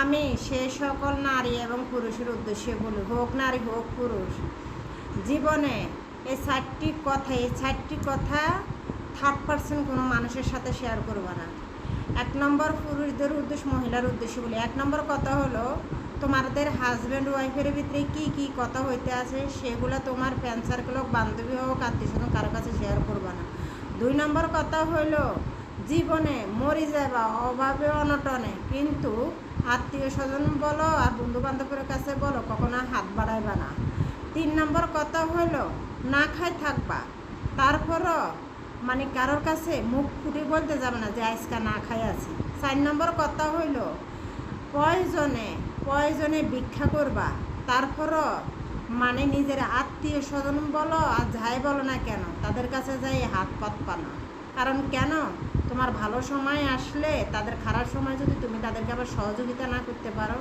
আমি সে সকল নারী এবং পুরুষের উদ্দেশ্যে বলি, হোক নারী হোক পুরুষ, জীবনে এই চারটি কথা থার্ড পার্সন কোনো মানুষের সাথে শেয়ার করবে না। 1 নম্বর পুরুষদের উদ্দেশ্য, মহিলার উদ্দেশ্যে বলি। 1 নম্বর কথা হলো, তোমাদের হাজব্যান্ড ওয়াইফের ভিতরে কি কথা হইতে আছে সেগুলো তোমার ফ্রেন্ড সার্কেল হোক, বান্ধবী হোক, আত্মীয়স্বজন কারো কাছে শেয়ার করবে না। 2 নম্বর কথা হলো, জীবনে মরে যাবা অভাবে অনটনে, কিন্তু আত্মীয় স্বজন বলো আর বন্ধু বান্ধবের কাছে বলো কখনো হাত বাড়াইবা না। 3 নম্বর কথা হলো, না খাই থাকবা, তারপরও কারোর কাছে মুখ ফুটে বলতে যাবে না যে আজকে না খাই আছি। 4 নম্বর কথা হইল, প্রয়োজনে ভিক্ষা করবা, তারপরও নিজের আত্মীয় স্বজন বলো আর যাই বলো না কেন তাদের কাছে যাই হাত পাতবা না। কারণ কেন, তোমার ভালো সময় আসলে তাদের খারাপ সময় যদি তুমি তাদেরকে আবার সহযোগিতা না করতে পারো